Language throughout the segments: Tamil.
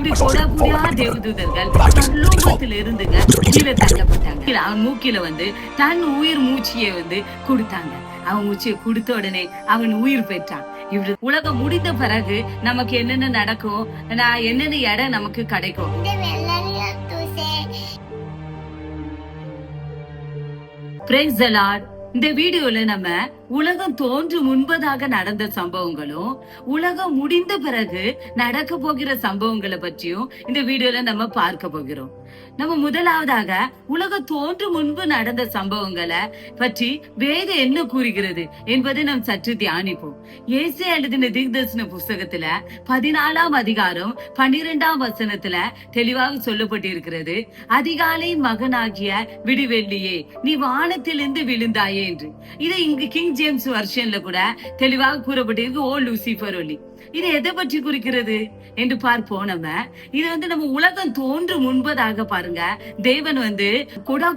இப்படி கொடக்கூடியா தேவதூதர்கள் பரலோகத்தில் இருந்துங்க கீழே தள்ளப்பட்டாங்க. அவன் மூக்கில வந்து தன் உயிர் மூச்சியை வந்து கொடுத்தாங்க. அவன் மூச்சியை கொடுத்த உடனே அவன் உயிர் பெற்றான். இப்படி உலகம் முடிந்த பிறகு நமக்கு என்னென்ன நடக்கும், என்னென்ன இடம் நமக்கு கிடைக்கும். Praise the Lord. இந்த வீடியோல நம்ம உலகம் தோன்றும் முன்பதாக நடந்த சம்பவங்களும் உலகம் முடிந்த பிறகு நடக்க போகிற சம்பவங்களை பற்றியும் இந்த வீடியோல நம்ம பார்க்க போகிறோம். நம்ம முதலாவதாக உலகம் தோன்றும் முன்பு நடந்த சம்பவங்களை பற்றி வேதம் என்ன கூறுகிறது என்பதை நாம் சற்று தியானிப்போம். ஏசை எழுதின தீர்க்கதரிசன புஸ்தகத்துல 14ஆம் அதிகாரம் 12ஆம் வசனத்துல தெளிவாக சொல்லப்பட்டிருக்கிறது, அதிகாலையின் மகனாகிய விடிவெள்ளியே நீ வானத்திலிருந்து விழுந்தாயே என்று. இதை இங்கு கிங் ஜேம்ஸ் வெர்ஷன்ல கூட தெளிவாக கூறப்பட்டிருக்கு, ஓ லூசிபர் ஒலி. இது எதை பற்றி குறிக்கிறது என்று பார்ப்போம். நம்ம உலகம் தோன்றும் முன்பதாக பாருங்க, தேவன் வந்து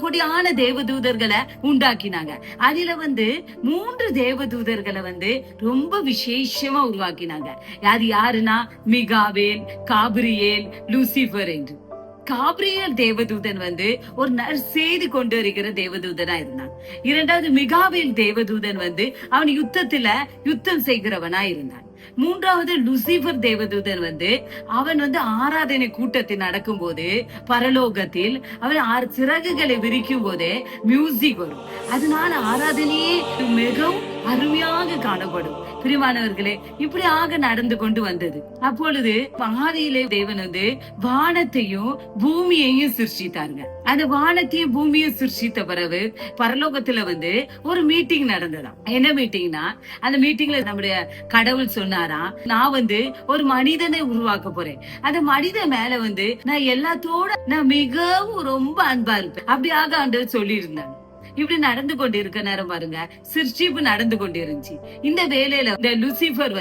கொடியான தேவதூதர்களை உண்டாக்கினாங்க. அதுல 3 தேவதூதர்களை ரொம்ப விசேஷமா உருவாக்கினாங்க. அது யாருன்னா மிகாவேல், காபிரியேல், லூசிபர் என்று. காபிரியேல் தேவதூதன் ஒரு நற்செய்தி கொண்டு வருகிற தேவதூதனா இருந்தான். இரண்டாவது மிகாவேல் தேவதூதன் அவன் யுத்தம் செய்கிறவனா இருந்தான். மூன்றாவது லூசிபர் தேவதூதன் அவன் ஆராதனை கூட்டத்தில் நடக்கும் போது பரலோகத்தில் அவன் 6 சிறகுகளை விரிக்கும் போதே மியூசிக் வரும். அதனால ஆராதனையே மிகவும் அருமையாக காணப்படும். பிரியமானவர்களே, இப்படியாக நடந்து கொண்டு வந்தது. அப்பொழுது ஆதியிலே தேவன் வானத்தையும் பூமியையும் சிருஷ்டித்தாருங்க. அந்த வானத்தையும் பூமியும் சிருஷ்டித்த பிறகு பரலோகத்துல ஒரு மீட்டிங் நடந்ததாம். என்ன மீட்டிங்னா, அந்த மீட்டிங்ல நம்முடைய கடவுள் சொன்னாரா, நான் ஒரு மனிதனை உருவாக்க போறேன். அந்த மனிதன் மேல நான் எல்லாத்தோட நான் மிகவும் ரொம்ப அன்பா இருப்பேன். அப்படியாக ஆண்டவர் சொல்லி இருந்தாங்க. இப்படி நடந்து கொண்டு இருக்க நேரம் பாருங்க, சிருஷ்டிப்பு நடந்து கொண்டு இருந்துச்சு. இந்த வேலையில இந்த லூசிபர்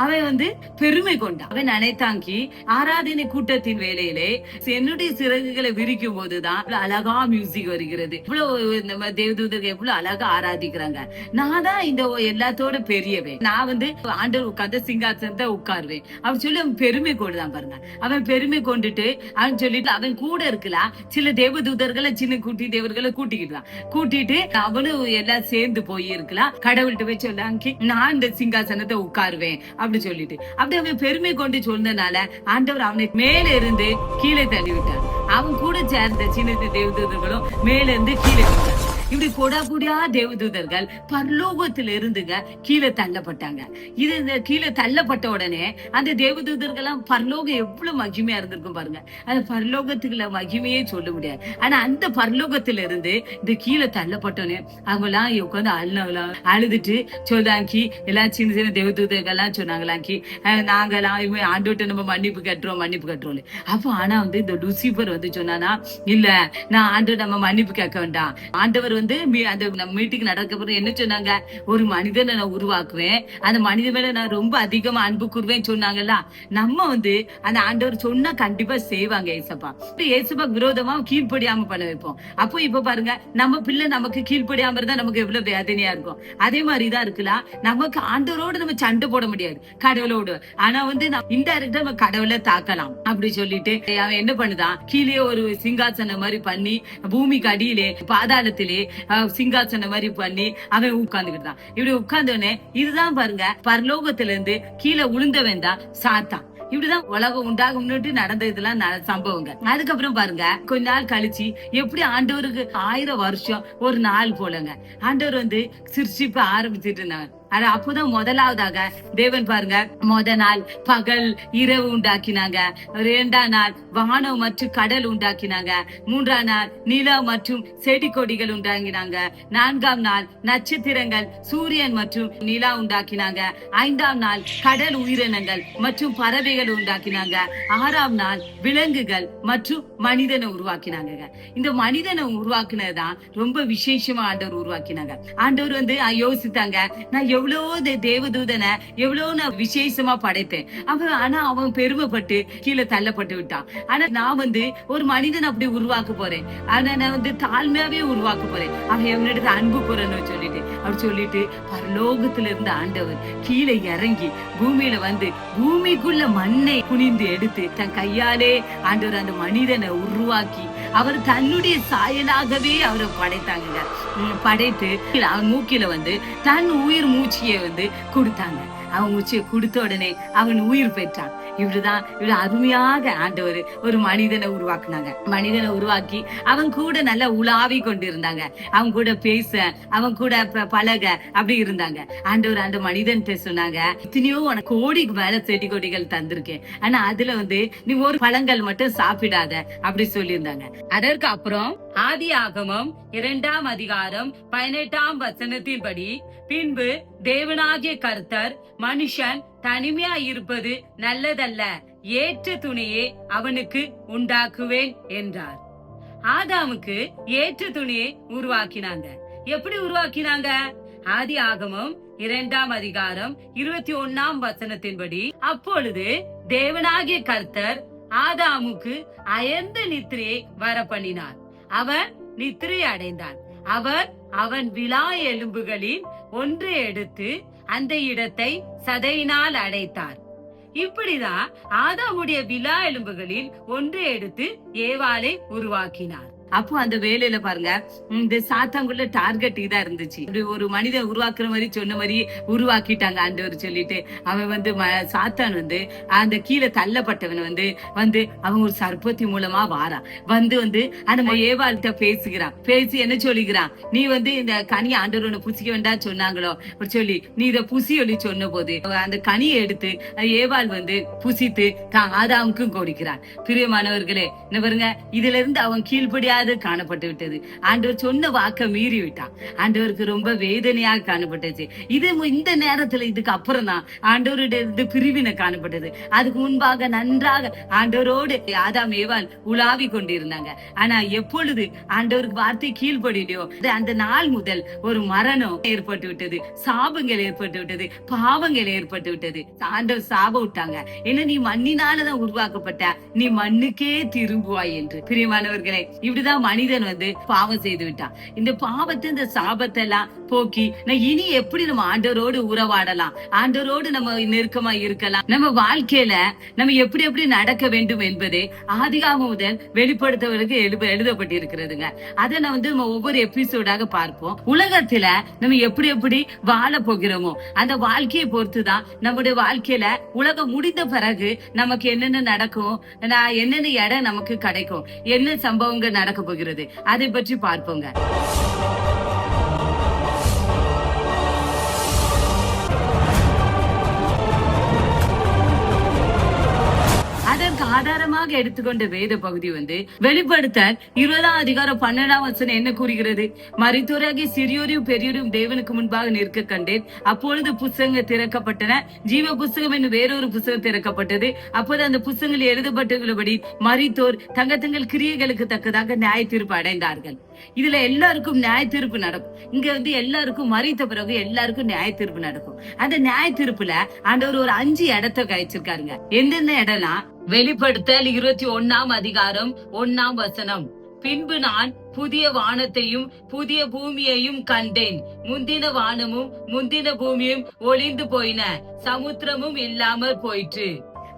அவன் பெருமை கொண்டான். அவன் நினைத்தாங்கி ஆராதனை கூட்டத்தின் வேலையிலே என்னுடைய சிறகுகளை விரிக்கும் போதுதான் அழகா மியூசிக் வருகிறது, இவ்வளவு நம்ம தேவதூதர்கள் எவ்வளவு அழகா ஆராதிக்கிறாங்க, நான் தான் இந்த எல்லாத்தோட பெரியவன், நான் ஆண்டவர் உட்கார்ந்த சிங்காசனத்தை உட்காருவேன் அப்படின்னு சொல்லி அவன் பெருமை கொண்டுதான் பாருங்க. அவன் பெருமை கொண்டுட்டு அவன் சொல்லிட்டு அவன் கூட இருக்கலாம் சில தேவதூதர்களை, சின்ன குட்டி தேவர்களை கூட்டிக்கிட்டான். அவனும் எல்லாம் சேர்ந்து போயிருக்கலாம். கடவுள்கிட்ட போய் சொல்லாங்க, நான் இந்த சிங்காசனத்தை உட்காருவேன் அப்படி சொல்லிட்டு அப்படி அவன் பெருமை கொண்டு சொன்னதுனால ஆண்டவர் அவனை மேல இருந்து கீழே தள்ளி விட்டார். அவன் கூட சேர்ந்த சின்ன தேவதூதர்களும் மேல இருந்து கீழே விட்டார். இப்படி கொடாக்கூடியா தேவதூதர்கள் பரலோகத்துல இருந்துங்க கீழே தள்ளப்பட்டாங்க. இது இந்த கீழே தள்ளப்பட்ட உடனே அந்த தேவதூதர்கள்லாம் பரலோகம் எவ்வளவு மகிமையா இருந்திருக்கும் பாருங்க. அந்த பரலோகத்துக்குள்ள மகிமையே சொல்ல முடியாது. ஆனா அந்த பரலோகத்துல இருந்து இந்த கீழே தள்ளப்பட்டோன்னே அவங்க எல்லாம் உட்காந்து அழுதுட்டு சொல்லாங்கி எல்லாம் சின்ன சின்ன தேவதூதர்கள் எல்லாம் சொன்னாங்களாங்கி, நாங்கெல்லாம் ஆண்டோட்ட நம்ம மன்னிப்பு கட்டுறோம். அப்ப ஆனா இந்த லூசிபர் சொன்னானா, இல்ல நான் ஆண்டோட நம்ம மன்னிப்பு கேட்க வேண்டாம். ஆண்டவர் அந்த மீட்டிங் நடக்க என்ன சொன்னாங்க, ஒரு மனிதனை நான் உருவாக்குவேன், அந்த மனிதன் மேல நான் ரொம்ப அதிகமா அன்பு கூறுவேன் சொன்னாங்கல்ல. நம்ம அந்த ஆண்டவர் சொன்னா கண்டிப்பா செய்வாங்க. ஏசப்பா விரோதமா கீழ்ப்படியாம பண்ண வைப்போம். அப்போ இப்ப பாருங்க, நம்ம பிள்ளை நமக்கு கீழ்ப்படியாம இருந்தா நமக்கு எவ்வளவு வேதனையா இருக்கும். அதே மாதிரிதான் இருக்கலாம், நமக்கு ஆண்டவரோடு நம்ம சண்டை போட முடியாது, கடவுளோடு. ஆனா இன்டைரக்டா நம்ம கடவுளை தாக்கலாம் அப்படி சொல்லிட்டு அவன் என்ன பண்ணுதான், கீழே ஒரு சிங்காசனம் மாதிரி பண்ணி பூமிக்கு அடியிலே பாதாளத்திலே சிங்காசனம் மாதிரி பண்ணி அவன் உட்கார்ந்துக்கிட்டான். இப்படி உட்கார்ந்தோடனே இதுதான் பாருங்க, பரலோகத்துல இருந்து கீழே உளுந்தவன் தான் சாத்தான். இப்படிதான் உலகம் உண்டாகும் நடந்த இதெல்லாம் சம்பவங்க. அதுக்கப்புறம் பாருங்க, கொஞ்ச நாள் கழிச்சு எப்படி ஆண்டவருக்கு 1000 வருஷம் ஒரு நாள் போலங்க ஆண்டவர் சிருஷ்டிப்ப ஆரம்பிச்சுட்டு இருந்தாங்க. அப்போதான் முதலாவதாக தேவன் பாருங்க, நாள் பகல் இரவு உண்டாக்கினாங்க. 2ஆம் நாள் வானம் மற்றும் கடல் உண்டாக்கினாங்க. 3ஆம் நாள் நிலா மற்றும் செடி கொடிகள் உண்டாக்கினாங்க. 4ஆம் நாள் நட்சத்திரங்கள், சூரியன் மற்றும் நிலா உண்டாக்கினாங்க. 5ஆம் நாள் கடல் உயிரினங்கள் மற்றும் பறவைகள் உண்டாக்கினாங்க. 6ஆம் நாள் விலங்குகள் மற்றும் மனிதனை உருவாக்கினாங்க. இந்த மனிதனை உருவாக்குனதுதான் ரொம்ப விசேஷமா ஆண்டவர் உருவாக்கினாங்க. ஆண்டவர் யோசித்தாங்க, நான் எவ்வளவு தேவதூதனை எவ்வளவு நான் விசேஷமா படைத்தேன். ஆனா அவன் பெருமைப்பட்டு கீழே தள்ளப்பட்டு விட்டான். ஆனா நான் ஒரு மனிதன் அப்படி உருவாக்க போறேன். ஆனா நான் தாழ்மையாவே உருவாக்க போறேன். அவன் என்னிடத்துல அன்பு கூறணும்னு சொல்லிட்டு அப்படி சொல்லிட்டு பரலோகத்துல இருந்த ஆண்டவர் கீழே இறங்கி பூமியில பூமிக்குள்ள மண்ணை குனிந்து எடுத்து தன் கையாலே ஆண்டவர் அந்த மனிதனை உருவாக்கி அவர் தன்னுடைய சாயலாகவே அவரை படைத்தாங்க. படைத்து அவன் மூக்கில தன் உயிர் மூச்சியை கொடுத்தாங்க. அவன் மூச்சியை கொடுத்த உடனே அவன் உயிர் பெற்றான். இப்படிதான் இவ்வளவு அருமையாக ஆண்டவர் ஒரு மனிதனை உருவாக்குனாங்க. மனிதனை உருவாக்கி அவன் கூட நல்லா உலாவி கொண்டு இருந்தாங்க. அவன் கூட பேச, அவன் கூட பழக அப்படி இருந்தாங்க. ஆண்டவர் அந்த மனிதன் சொன்னாங்க, எத்தனையோ உனக்கு கோடிக்கு மேல செடி கொடிகள் தந்திருக்கேன், ஆனா அதுல நீ ஒரு பழங்கள் மட்டும் சாப்பிடாத அப்படி சொல்லியிருந்தாங்க. அதற்கு அப்புறம் ஆதியாகமம் 2ஆம் அதிகாரம் 18ஆம் வசனத்தின்படி, பின்பு தேவனாகிய கர்த்தர் மனுஷன் தனிமையா இருப்பது நல்லதல்ல, ஏற்ற துணையை அவனுக்கு உண்டாக்குவேன் என்றார். ஆதாமுக்கு ஏற்ற துணியை உருவாக்கினாங்க. எப்படி உருவாக்கினாங்க? ஆதி ஆகமம் 2ஆம் அதிகாரம் 21ஆம் வசனத்தின்படி, அப்பொழுது தேவனாகிய கர்த்தர் ஆதாமுக்கு அயர்ந்த நித்திரையை வர பண்ணினார். அவன் நித்திரை அடைந்தான். அவர் அவன் விலா எலும்புகளில் ஒன்றை எடுத்து அந்த இடத்தை சதையினால் அடைத்தார். இப்படிதான் ஆதாமுடைய விலா எலும்புகளில் ஒன்றை எடுத்து ஏவாளை உருவாக்கினார். அப்போ அந்த வேலையில பாருங்க, இந்த சாத்தாங்குள்ள டார்கெட் இதா இருந்துச்சு. இப்படி ஒரு மனிதன் உருவாக்குற மாதிரி சொன்ன மாதிரி உருவாக்கிட்டாங்க ஆண்டவர் சொல்லிட்டு. அவன் சாத்தான் அந்த கீழே தள்ளப்பட்டவன் அவன் ஒரு சர்ப்பத்தி மூலமா வாரான். அந்த ஏவாள்கிட்ட பேசுகிறான். பேசி என்ன சொல்லிக்கிறான், நீ இந்த கனி ஆண்டவர் புசிக்க வேண்டாம் சொன்னாங்களோ சொல்லி நீ இதை புசி சொல்லி சொன்ன போது அந்த கனியை எடுத்து ஏவாள் புசித்து தான் ஆதாமுக்கும் கொடுக்கிறான். பிரியமானவர்களே, என்ன பாருங்க, இதுல இருந்து அவன் கீழ்படியா காணப்பட்டு விட்டது. ஆண்டவர் சொன்ன வாக்க மீறி விட்டான். ஆண்டவருக்கு ரொம்ப வேதனையாக காணப்பட்டது. இது இந்த நேரத்துல இதுக்கு அப்புறம் தான் ஆண்டவருடைய பிரிவினை காணப்பட்டது. அதுக்கு முன்பாக நன்றாக ஆண்டவரோடு ஆதாம் ஏவாள் உலாவி கொண்டிருந்தாங்க. ஆனா எப்பொழுது ஆண்டவருக்கு வார்த்தை கீழ்படியோ அந்த நாள் முதல் ஒரு மரணம் ஏற்பட்டு விட்டது, சாபங்கள் ஏற்பட்டு விட்டது, பாவங்கள் ஏற்பட்டு விட்டது. ஆண்டவர் சாப விட்டாங்க. ஏன்னா நீ மண்ணினாலதான் உருவாக்கப்பட்ட, நீ மண்ணுக்கே திரும்புவாய் என்று. பிரியமானவர்களே, இப்படிதான் மனிதன் பாவம் செய்து விட்டான். இந்த பாவத்தை, இந்த சாபத்தை எல்லாம் போக்கி இனி எப்படி நம்ம ஆண்டவரோடு உறவாடலாம், ஆண்டவரோடு நம்ம நெருக்கமா இருக்கலாம், நம்ம வாழ்க்கையில நம்ம எப்படி எப்படி நடக்க வேண்டும் என்பதே ஆதிகாமம் முதல் வெளிப்படுத்தவர்களுக்கு எழுதப்பட்டிருக்கிறதுங்க. அதை நம்ம ஒவ்வொரு எபிசோடாக பார்ப்போம். உலகத்துல நம்ம எப்படி எப்படி வாழ போகிறோமோ அந்த வாழ்க்கையை பொறுத்துதான் நம்முடைய வாழ்க்கையில உலகம் முடிந்த பிறகு நமக்கு என்னென்ன நடக்கும், என்னென்ன இடம் நமக்கு கிடைக்கும், என்ன சம்பவங்கள் நடக்க போகிறது, அதை பற்றி பார்ப்போங்க. அதற்கு ஆதாரமாக எடுத்துக்கொண்ட வேத பகுதி வெளிப்படுத்தல் 20ஆம் அதிகாரம் 12ஆம் வசனம் என்ன கூறுகிறது? மரித்தோராகிய சிறியோரையும் பெரியோரையும் தேவனுக்கு முன்பாக நிற்க கண்டேன். அப்பொழுது புஸ்தகங்கள் திறக்கப்பட்டன, ஜீவ புஸ்தகம் என்னும் வேறொரு புஸ்தகம் திறக்கப்பட்டது. அப்போது அந்த புஸ்தகங்கள் எழுதப்பட்டுள்ளபடி மரித்தோர் தங்கள் கிரியைகளுக்கு தக்கதாக நியாய தீர்ப்பு அடைந்தார்கள். இதுல எல்லாருக்கும் நியாய தீர்ப்பு நடக்கும். இங்க எல்லாருக்கும் மரித்த பிறகு எல்லாருக்கும் நியாய தீர்ப்பு நடக்கும். அந்த நியாய தீர்ப்புல ஆண்டவர் ஒரு 5 இடத்தை கழிச்சிருக்காருங்க. எந்தெந்த இடம்னா, வெளிப்படுத்தல் 21ஆம் அதிகாரம் 1ஆம் வசனம், பின்பு நான் புதிய வானத்தையும் புதிய பூமியையும் கண்டேன். முந்தின வானமும் முந்தின பூமியும் ஒளிந்து போயின, சமுத்திரமும் இல்லாமல் போயிற்று.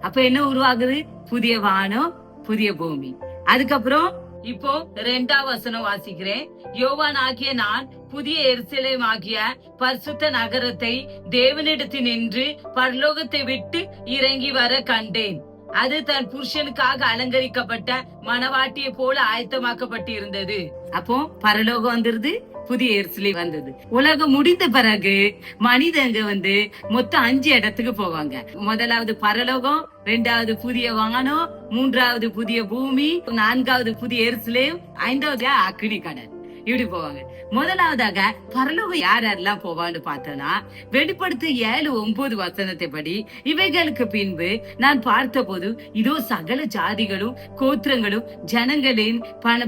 அப்ப என்ன உருவாகுது? புதிய வானம், புதிய பூமி. அதுக்கப்புறம் இப்போ 2ஆம் வசனம் வாசிக்கிறேன். யோவான் ஆகிய நான் புதிய எருசலேம் ஆகிய பரிசுத்த நகரத்தை தேவனிடத்தில் நின்று பரலோகத்தை விட்டு இறங்கி வர கண்டேன். அது தன் புருஷனுக்காக அலங்கரிக்கப்பட்ட மணவாட்டியை போல ஆயத்தமாக்கப்பட்டு இருந்தது. அப்போ பரலோகம் வந்துருது, புதிய எருசலேம் வந்தது. உலகம் முடிந்த பிறகு மனிதங்க மொத்தம் 5 இடத்துக்கு போவாங்க. முதலாவது பரலோகம், 2வது புதிய வானம், 3வது புதிய பூமி, 4வது புதிய எருசலேம், 5வது அக்கினி கடல். இப்படி போவாங்க. முதலாவதாக பரலோகம் யார் யாரெல்லாம் போவான்னு பார்த்தோம்னா, வெளிப்படுத்த 7:9 வசனத்தை படி, இவைகளுக்கு பின்பு நான் பார்த்த போது இதோ சகல ஜாதிகளும் கோத்திரங்களும் ஜனங்களின்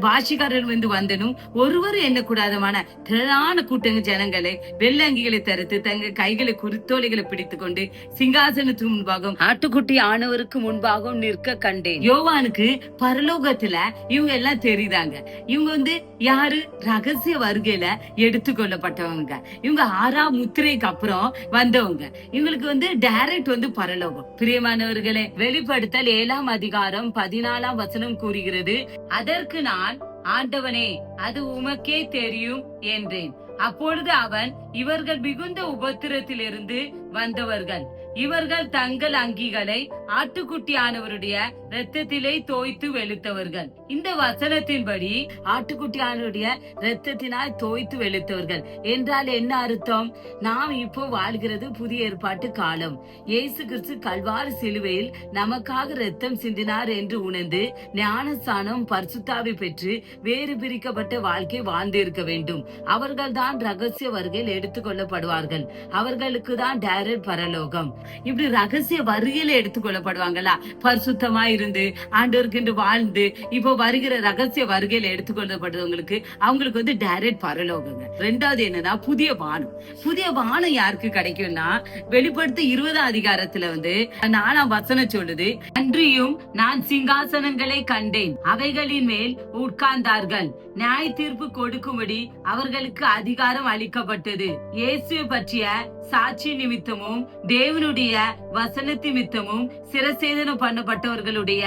பாஷிகாரர்கள் வந்து வந்தனும் ஒருவர் எண்ணக்கூடாதமான திரளான கூட்டங்க ஜனங்களை வெள்ளங்கிகளை தடுத்து தங்க கைகளை குருத்தோலைகளை பிடித்துக் கொண்டு சிங்காசனத்துக்கு முன்பாகவும் ஆட்டுக்குட்டி ஆனவருக்கு முன்பாகவும் நிற்க கண்டேன். யோவானுக்கு பரலோகத்துல இவங்க எல்லாம் தெரியுதாங்க. இவங்க வந்து யாரு? ரகசிய வருகையில எடுத்துக்கொள்ளப்பட்டவங்க. இவங்க 6ஆம் முத்திரைக்கு அப்புறம் வந்தவங்க. இவங்களுக்கு வந்து டைரக்ட் வந்து பரலோகம். பிரியமானவர்களே, வெளிப்படுத்தல் 7ஆம் அதிகாரம் 14ஆம் வசனம் கூறுகிறது, அதற்கு நான், ஆண்டவனே, அது உமக்கே தெரியும் என்றேன். அப்பொழுது அவன், இவர்கள் மிகுந்த உபத்திரத்திலிருந்து வந்தவர்கள், இவர்கள் தங்கள் அங்கிகளை ஆட்டுக்குட்டியானவருடைய இரத்தத்திலே தோய்த்து வெளுத்தவர்கள். இந்த வசனத்தின்படி ஆட்டுக்குட்டியானவருடைய இரத்தத்தினால் தோய்த்து வெளுத்தவர்கள் என்றால் என்ன அர்த்தம்? நாம் இப்போ வாழ்கிறது புதிய ஏற்பாட்டு காலம். இயேசு கிறிஸ்து கல்வாரி சிலுவையில் நமக்காக இரத்தம் சிந்தினார் என்று உணர்ந்து ஞானஸ்தானம் பரிசுத்தாவி பெற்று வேறு பிரிக்கப்பட்ட வாழ்க்கை வாழ்ந்திருக்க வேண்டும். அவர்கள் தான் ரகசிய வருகையில் எடுத்துக் கொள்ளப்படுவார்கள். அவர்களுக்கு தான் டைரக்ட் பரலோகம். இப்படி ரகசிய வருகையில எடுத்துக்கொள்ளப்படுவாங்களா? பரிசுத்தமா இருந்து ஆண்டவருக்கு வாழ்ந்து இப்போ வருகிற ரகசிய வருகையில எடுத்துக்கொள்ளப்படுறவங்களுக்கு அவங்களுக்கு வந்து டைரக்ட் பரலோகங்க. ரெண்டாவது என்னன்னா, புதிய வானம். புதிய வானம் யாருக்கு கிடைக்கும்னா, வெளிப்படுத்த 20ஆம் அதிகாரத்துல வந்து 4ஆம் வசனம் சொல்லுது, அன்றியும் நான் சிங்காசனங்களை கண்டேன், அவைகளின் மேல் உட்கார்ந்தார்கள், நியாய தீர்ப்பு கொடுக்கும்படி அவர்களுக்கு அதிகாரம் அளிக்கப்பட்டது. இயேசுவை பற்றிய சாட்சி நிமித்தமும் தேவனுடைய வசனத்தி நிமித்தமும் சிரசேதனம் பண்ணப்பட்டவர்களுடைய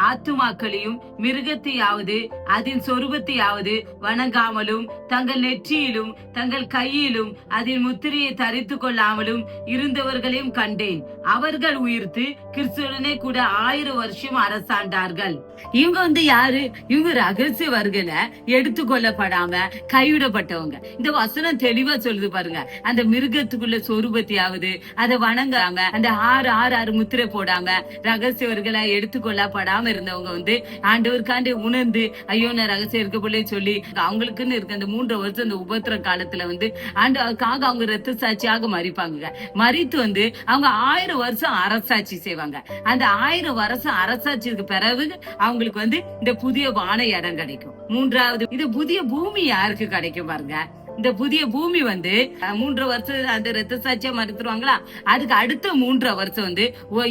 ஆத்துமாக்களையும் மிருகத்தையாவது அதன் சொரூபத்தையாவது வணங்காமலும் தங்கள் நெற்றியிலும் தங்கள் கையிலும் அதன் முத்திரையை தரித்து கொள்ளாமலும் இருந்தவர்களையும் கண்டேன். அவர்கள் உயிர்த்து கிறிஸ்துவுடனே கூட 1000 வருஷம் அரசாண்டார்கள். இவங்க வந்து யாரு? இவங்க ரகசிய வருகையில எடுத்துக்கொள்ளப்படாம கைவிடப்பட்டவங்க. இந்த வசனம் தெளிவா சொல்லுது பாருங்க. அந்த மிருகத்துக்குள்ள சொரூபத்தையாவது அதை வணங்காம அந்த 6 முத்திரை போடாம ரகசியவர்களை எடுத்துக்கொள்ளப்படாம இருந்தவங்க வந்து ஆண்டவருக்காண்டு உணர்ந்து, ஐயோ நான் ரகசியம் இருக்க போல சொல்லி அவங்களுக்குன்னு இருக்க அந்த 3 வருஷம் அந்த உபத்திர காலத்துல வந்து ஆண்டவருக்காக அவங்க ரத்த சாட்சியாக மறிப்பாங்க. மறித்து வந்து அவங்க 1000 வருஷம் அரசாட்சி செய்வாங்க. அந்த 1000 வருஷம் அரசாட்சிக்கு பிறகு அவங்களுக்கு வந்து இந்த புதிய வான இடம் கிடைக்கும். மூன்றாவது, இது புதிய பூமி யாருக்கு கிடைக்கும் பாருங்க. இந்த புதிய பூமி வந்து 3 வருஷம் அந்த ரத்த சாட்சியா மறுத்துருவாங்களா, அதுக்கு அடுத்த 3 வருஷம் வந்து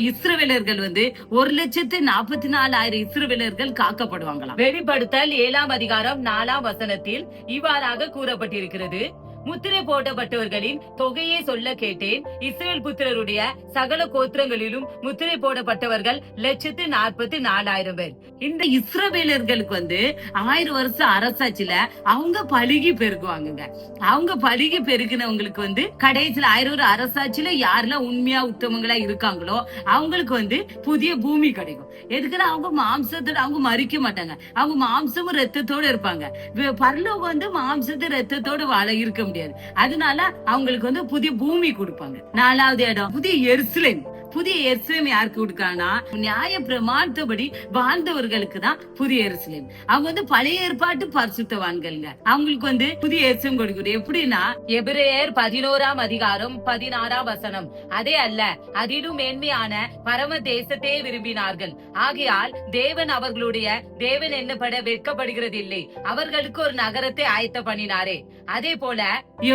இஸ்ரவேலர்கள் வந்து 1,44,000 இஸ்ரவேலர்கள் காக்கப்படுவாங்களாம். வெளிப்படுத்தல் 7ஆம் அதிகாரம் 4ஆம் வசனத்தில் இவ்வாறாக கூறப்பட்டிருக்கிறது, முத்திரை போடப்பட்டவர்களின் தொகையை சொல்ல கேட்டேன். இஸ்ரேல் புத்திரருடைய சகல கோத்திரங்களிலும் முத்திரை போடப்பட்டவர்கள் 1,44,000 பேர். இந்த இஸ்ரவேலர்களுக்கு வந்து 1000 வருஷம் அரசாட்சியில அவங்க பழுகி பெருகுவாங்க. அவங்க பழுகி பெருகினவங்களுக்கு வந்து கடைசியில 1000 வருஷம் அரசாட்சியில யாரெல்லாம் உண்மையா உத்தமங்களா இருக்காங்களோ அவங்களுக்கு வந்து புதிய பூமி கிடைக்கும். எதுக்குன்னா அவங்க மாம்சத்தோட அவங்க மறிக்க மாட்டாங்க. அவங்க மாம்சமும் ரத்தத்தோட இருப்பாங்க. பரலோகம் வந்து மாம்சத்து ரத்தத்தோட வாழ இருக்க முடியாது. அதனால அவங்களுக்கு வந்து புதிய பூமி கொடுப்பாங்க. 4வது இடம் புதிய எருசலேம். புதிய எருசலேம் யாருக்கு கொடுக்கானா, நியாய பிரமாணத்தபடி வாழ்ந்தவர்களுக்கு தான் புதிய எருசலேம். அவங்க வந்து பழைய ஏற்பாட்டு பரிசுத்தவான்கள்ங்க. அவங்களுக்கு வந்து புதிய எருசலேம் கொடுக்குது. எப்படின்னா, எபிரேயர் 11ஆம் அதிகாரம் 16ஆம் வசனம், அதே அல்ல, அதிலும் மேன்மையான பரம தேசத்தை விரும்பினார்கள். ஆகையால் தேவன் அவர்களுடைய தேவன் என்னப்பட வெட்கப்படுகிறது இல்லை, அவர்களுக்கு ஒரு நகரத்தை ஆயத்த பண்ணினாரே. அதே போல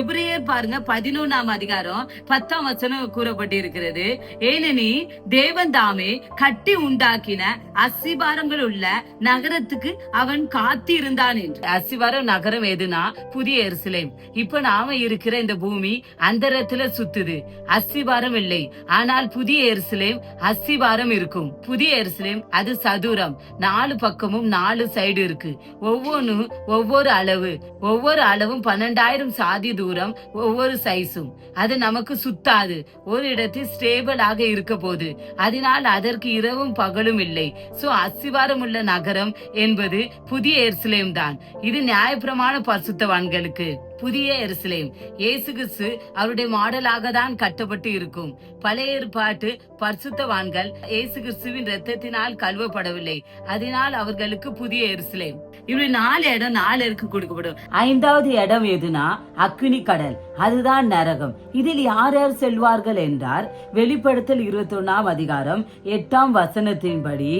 எபிரேயர் பாருங்க 11ஆம் அதிகாரம் 10ஆம் வசனம் கூறப்பட்டு இருக்கிறது, ஏனெனி தேவன் தாமே கட்டி உண்டாக்கின அஸ்திபாரங்கள் உள்ள நகரத்துக்கு அவன் காத்து இருந்தான் என்று. அஸ்திபாரம் நகரம் எதுனா புதிய எருசலேம். இப்ப நாம இருக்கிற இந்த பூமி அந்தரத்துல சுத்துது, அஸ்திபாரம் இல்லை. ஆனால் புதிய எருசலேம் அஸ்திபாரம் இருக்கும். புதிய எருசலேம் அது சதுரம், 4 பக்கமும் 4 சைடு இருக்கு. ஒவ்வொன்றும் ஒவ்வொரு அளவு, ஒவ்வொரு அளவும் 12,000 சாதி தூரம், ஒவ்வொரு சைஸும். அது நமக்கு சுத்தாது, ஒரு இடத்தில் ஸ்டேபிள் ஆக இருக்க போது. அதனால் அதற்கு இரவும் பகலும் இல்லை. சோ அஸ்திவாரம் உள்ள நகரம் என்பது புதிய எருசலேம் தான். இது நியாயப்பிரமாண பரிசுத்தவான்களுக்கு. புதிய எருசலேம். இயேசு கிறிஸ்து அவருடைய மாடலாக தான் கட்டப்பட்டு இருக்கும். பழைய ஏற்பாட்டு பரிசுத்தவான்கள் இயேசு கிறிஸ்துவின் இரத்தத்தினால் கழுவப்படவில்லை, அதனால் அவர்களுக்கு புதிய எருசலேம். இப்படி 4 இடம் 4 இருக்கு கொடுக்கப்படும். 5வது இடம் எதுனா அக்கினி கடல், அதுதான் நரகம். இதில் யார் யார் செல்வார்கள் என்றார் வெளிப்படுத்தல் 21ஆம் அதிகாரம் 8ஆம் வசனத்தின்படி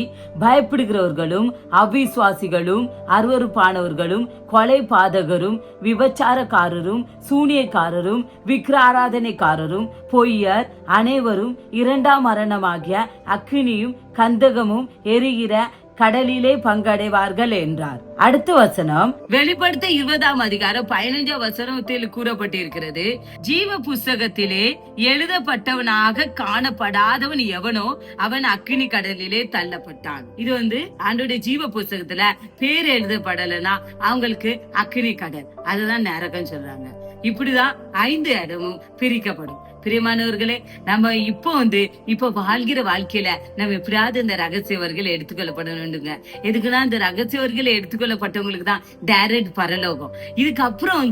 பயப்படுகிறவர்களும் அவிசுவாசிகளும் அருவருப்பானவர்களும் கொலை பாதகரும் விபச்சாரக்காரரும் சூனியக்காரரும் விக்கிராராதனைக்காரரும் பொய்யர் அனைவரும் 2ஆம் மரணமாகிய அக்கினியும் கந்தகமும் எரிகிற கடலிலே பங்கடைவார்கள் என்றார். அடுத்த வசனம் வெளிப்படுத்த 20ஆம் அதிகாரம் 15ஆம் வசனத்தில் கூறப்பட்டிருக்கிறது, ஜீவ புஸ்தகத்திலே எழுதப்பட்டவனாக காணப்படாதவன் எவனோ அவன் அக்கினி கடலிலே தள்ளப்பட்டான். இது ஆண்டோடைய ஜீவ புஸ்தகத்துல பேர் எழுதப்படலன்னா அவங்களுக்கு அக்கினி கடல், அதுதான் நரகம் சொல்றாங்க. இப்படிதான் 5 இடமும் பிரிக்கப்படும். பிரியமானவர்களே, நம்ம இப்ப வாழ்கிற வாழ்க்கையில நம்ம எப்படியாவது இந்த ரகசியவர்கள் எடுத்துக்கொள்ளப்படணுங்க. எதுக்குன்னா இந்த ரகசியவர்கள் எடுத்துக்கொள்ளப்பட்டவங்களுக்கு தான் டைரக்ட் பரலோகம். இதுக்கப்புறம்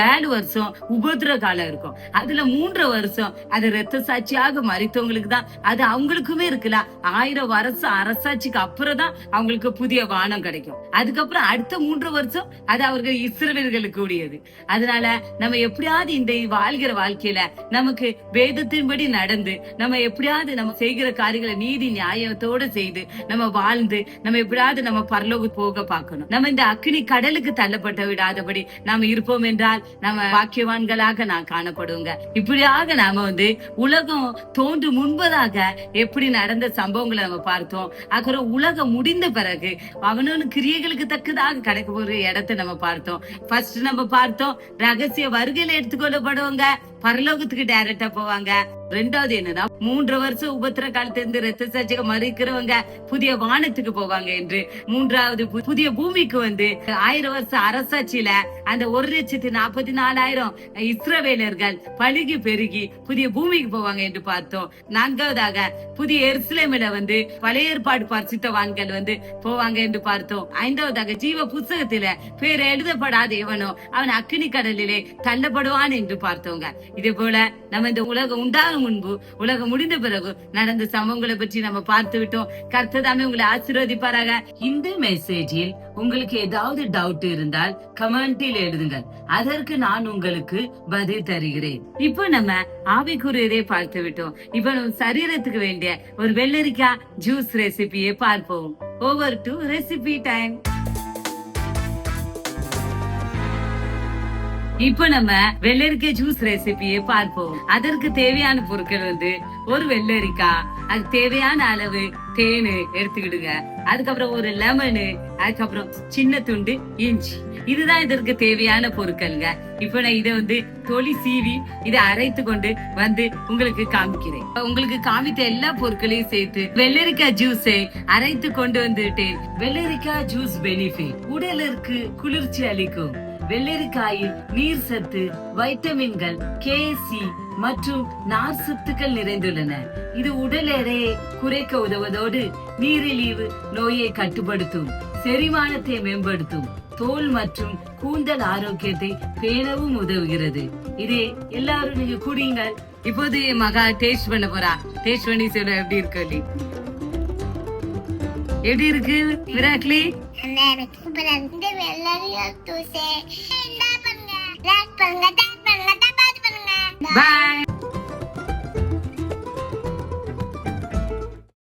7 வருஷம் உபத்திர காலம் இருக்கும். அதுல 3 வருஷம் அது ரத்த சாட்சியாக மறித்தவங்களுக்கு தான், அது அவங்களுக்குமே இருக்கலாம். 1000 வருஷம் அரசாட்சிக்கு அப்புறம் தான் அவங்களுக்கு புதிய வானம் கிடைக்கும். அதுக்கப்புறம் அடுத்த 3 வருஷம் அது அவர்கள் இஸ்ரவேலர்களுக்கு உடையது. அதனால நம்ம எப்படியாவது இந்த வாழ்கிற வாழ்க்கையில நமக்கு வேதத்தின்படி நடந்து நம்ம எப்படியாவது நம்ம செய்கிற காரியங்களை நீதி நியாயத்தோட செய்து நம்ம வாழ்ந்து நம்ம எப்படியாவது நம்ம பரலோக போக பார்க்கணும். நம்ம இந்த அக்கினி கடலுக்கு தள்ளப்பட்டு விடாதபடி நாம இருப்போம் என்றால் நம்ம வாக்கியவான்களாக நான் காணப்படுவோங்க. இப்படியாக நாம உலகம் தோன்று முன்பதாக எப்படி நடந்த சம்பவங்களை நம்ம பார்த்தோம். அப்புறம் உலகம் முடிந்த பிறகு அவனோட கிரியைகளுக்கு தக்கதாக கிடைக்க போற இடத்தை நம்ம பார்த்தோம். ஃபர்ஸ்ட் நம்ம பார்த்தோம் ரகசிய வருகையில எடுத்துக்கொள்ளப்படுவாங்க, பரலோகத்துக்கு டைரக்டா போவாங்க. 2வது என்னன்னா 3 வருஷம் உபத்திர காலத்திலிருந்து ரத்த சாட்சியாக மறிக்கிறவங்க புதிய வானத்துக்கு போவாங்க என்று. 3வது புதிய பூமிக்கு 1000 வருஷம் அரசாட்சியில அந்த 1,44,000 இஸ்ரவேலர்கள் பழுகி பெருகி புதிய பூமிக்கு போவாங்க என்று பார்த்தோம். 4வதாக புதிய எருசலேமில பழைய ஏற்பாடு பரிசுத்தவான்கள் போவாங்க என்று பார்த்தோம். 5வதாக ஜீவ புஸ்தகத்தில பேர் எழுதப்படாத எவனோ அவன் அக்கினி கடலிலே தள்ளப்படுவான் என்று பார்த்தோங்க. இதே போல நம்ம இந்த உலகம் உண்டாகும் முன்பு உலகம் முடிந்த பிறகு நடந்த சம்பவங்களை பற்றி நம்ம பார்த்து விட்டோம். கர்த்தர் உங்களை ஆசீர்வதிப்பாராக. இந்த மெசேஜில் உங்களுக்கு ஏதாவது டவுட் இருந்தால் கமெண்டில் எழுதுங்கள், அதற்கு நான் உங்களுக்கு பதில் தருகிறேன். இப்போ நம்ம ஆவிக்குரியதை பார்த்து விட்டோம். இப்ப நம்ம சரீரத்துக்கு வேண்டிய ஒரு வெள்ளரிக்காய் ஜூஸ் ரெசிபியை பார்ப்போம். Over to recipe time. இப்ப நம்ம வெள்ளரிக்காய் ஜூஸ் ரெசிபியை பார்ப்போம். அதற்கு தேவையான பொருட்கள் ஒரு வெள்ளரிக்காய், அது தேவையான அளவு தேனு எடுத்துக்கிடுங்க. அதுக்கப்புறம் ஒரு லெமனு, அதுக்கப்புறம் சின்ன துண்டு இஞ்சி. இதுதான் இதற்கு தேவையான பொருட்கள்ங்க. இப்ப நான் இதை தொளி சீவி இதை அரைத்து கொண்டு உங்களுக்கு காமிக்கிறேன். உங்களுக்கு காமித்த எல்லா பொருட்களையும் சேர்த்து வெள்ளரிக்காய் ஜூஸை அரைத்து கொண்டு வந்துட்டேன். வெள்ளரிக்காய் ஜூஸ் பெனிஃபிட், உடலுக்கு குளிர்ச்சி அளிக்கும். வெள்ளரிக்காயில் நீர் சத்து, வைட்டமின்கள், கேசி மற்றும் நார் சத்துக்கள் நிறைந்துள்ளன. இது உடல் எடையை குறைக்க உதவுவதோடு நீரிழிவு நோயை கட்டுப்படுத்தும், செரிமானத்தை மேம்படுத்தும், தோல் மற்றும் கூந்தல் ஆரோக்கியத்தை பேணவும் உதவுகிறது. இதே எல்லாரும் நீங்க குடிங்கள். இப்போது மகா டேஸ்ட் பண்ண போறா. டேஸ்ட் பண்ணி சொல்ல எப்படி இருக்கு? எப்படி இருக்கு விராக்லி? பாய்.